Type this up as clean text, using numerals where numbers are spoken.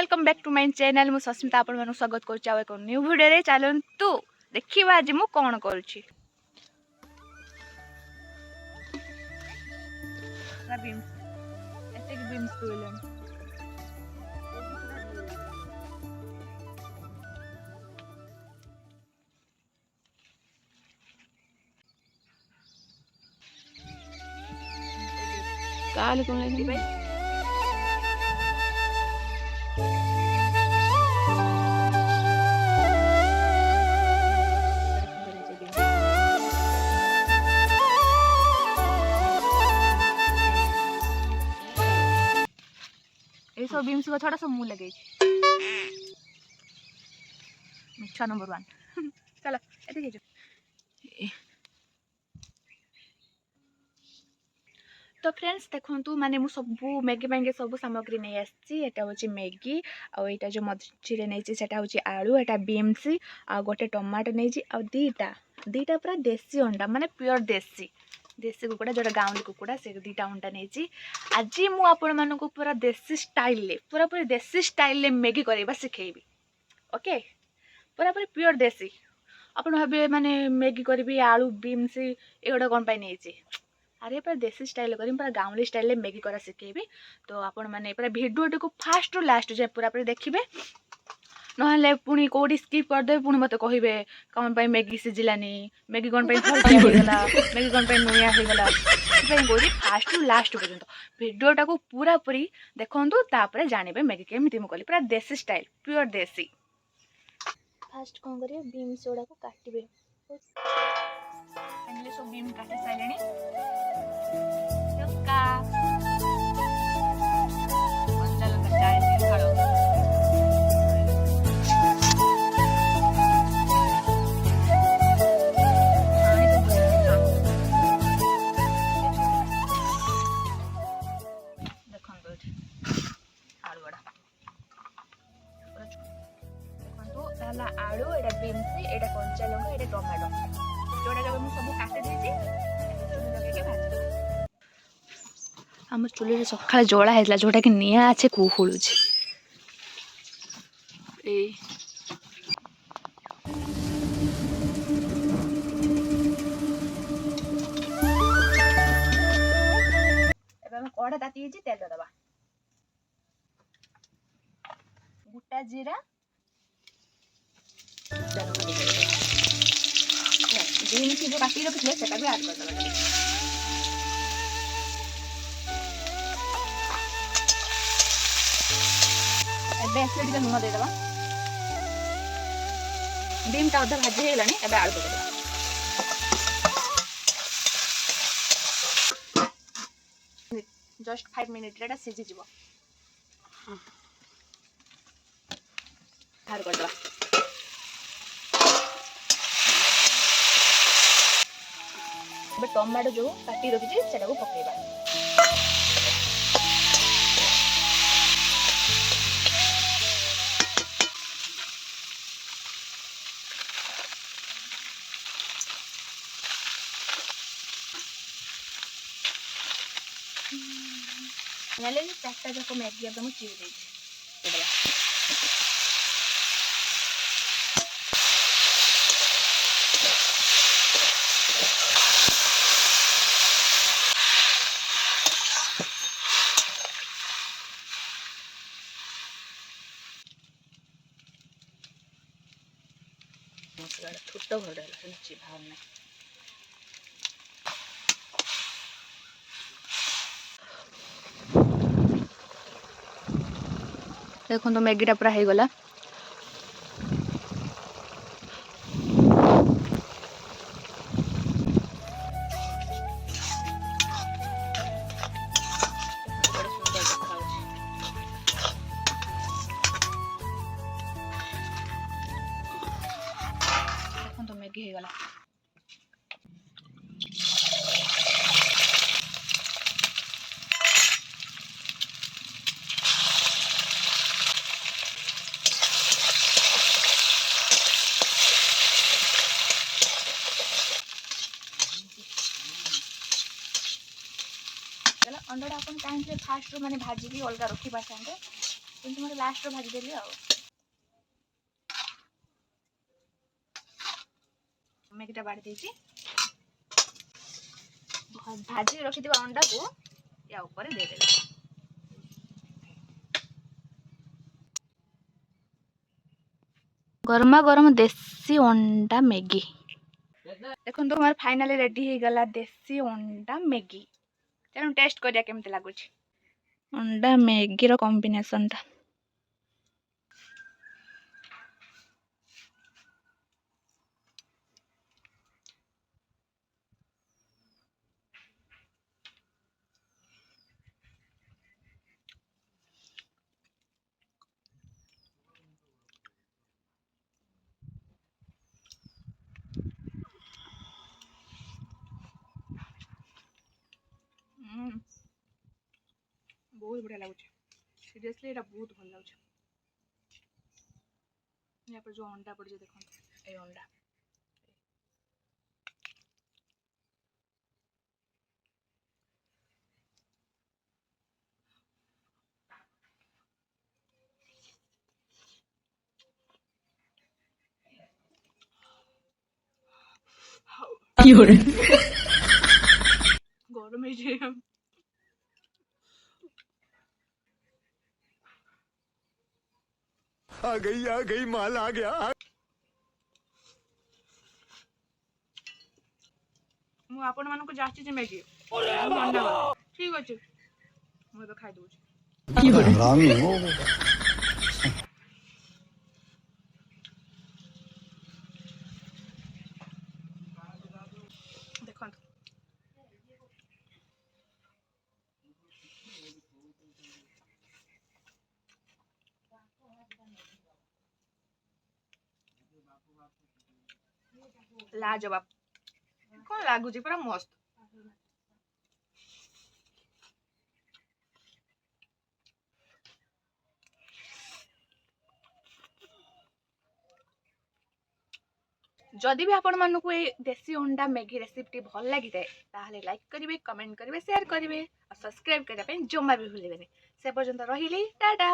Welcome back to my channel. मु सस्मिता आपण मानु स्वागत करछि आ एक न्यू वीडियो रे। चलंतु देखिबा आज मु कोन करछि। बीम्स एते कि बीम्स कोइलन काल कोन लागी भाई ए सब बीम्स को थोड़ा सा मुंह लगे मिठा नंबर 1 चलो एते के तो फ्रेंड्स देखु माने मु सब मैगी मांगे सब सामग्री नहीं आसी। एटा होची मैगी आ एटा जो मझिरे नहीं सेटा होची आलू एटा बीम्स आ गोटे टमाटो नहीं आ दीटा दीटा पूरा देसी अंडा माने प्योर देसी देसी कुकुड़ा जोटा गाँवली कुकुड़ा से दीटा अंडा नहीं। आज मु आपण मानक पूरा देसी स्टाइल पूरा पूरी देसी स्टाइल मैगी करवा शिखेबी। ओके पूरा पूरी प्योर देसी आपण भावे माने मैगी करी आलू बीम्स एगुड़ा कौन पाई नहीं। अरे पूरा देसी स्टाइल करी पूरा गाँवली स्टाइल मैगी करा शिखेबी। तो आपण मैंने पूरा भिडियो को फास्ट रु लास्ट जाए पूरा पूरी देखिए ना पुणी कौटी स्किप करदे पुणी मत कहे कौन पाई मैगी सिझिलानी मैगी कौन पाई हल्का मैगी कौन पाई नुनिया होगला कौटी फास्ट रु लास्ट पर्यंत भिडियोटा को पूरा पूरी देखु तापर जानवे मैगी केमी मुझे कली पूरा देसी स्टाइल प्योर देसी। फास्ट कौन करेंगे बीम्स गुड़ा को काटे सब बीम काटी सारे आलू एटा बीम्स एटा कंचा लंका एटा टमाटो जोड़ा जब मुझे सब काटे देती आम चुली सका जला है जोटा कि निआ अच्छे कुहुलु कड़ा ताती तेल दबा गोटा जीरा बीन्स जो काटी रखी से भी ऐड कर दबा लुण देदबा बीमटा अधा भाजी होगा एवं आलू पकड़ा जस्ट 5 मिनिट रे सीझी जीव बाहर कर दबा। टमाटो जो काटी रखी से पकेबा चार्टा जाक मैगी एकदम चिरी दे मसला छोट भर भाव ना देखो तो मैगीटा पूरा हो गला। देखो तो मैगी हो गला। अंडा अपन चाहे फास्ट माने भाजी भी अलग रखी पारते କିନ୍ତୁ ମୋର ଲାଷ୍ଟରେ ଭାଜିଦେଲି ଆଉ। ମ୍ୟାଗିଟା ବାଢ଼ି ଦେଇଛି। ଭାଜି ରଖିଥିବା ଅଣ୍ଡାକୁ ୟା ଉପରେ ଦେଇଦେବି। ଗରମା ଗରମ ଦେଶୀ ଅଣ୍ଡା ମ୍ୟାଗି। ଦେଖନ୍ତୁ ମୋର ଫାଇନାଲି ରେଡି ହେଇଗଲା ଦେଶୀ ଅଣ୍ଡା ମ୍ୟାଗି। ତେଣୁ ଟେଷ୍ଟ କରିବା କେମିତି ଲାଗୁଛି। ଅଣ୍ଡା ମ୍ୟାଗିର କମ୍ବିନେସନଟା। ବହୁତ ବଢ଼ିଆ ଲାଗୁଛି। ସିରିୟସଲି ଏଇଟା ବହୁତ ଭଲ ଲାଗୁଛି। यहाँ पर जो अंडा पड़ी देखो ये अंडा गरम है आ गई माल आ गया। मु आपण मानको जाची मैगी ठीक अच्छे मुझे खाई दूँ हरामी हो। देखो लाजवाब कौन लागुची पूरा मस्त। जदि भी आपण मानकु ए देसी अंडा मैगी रेसिपी भल लगी थाए लाइक करेंगे, कमेंट करेंगे, शेयर करेंगे और सब्सक्राइब करने जमा भी भूलें। से पर्यंत रही टाटा।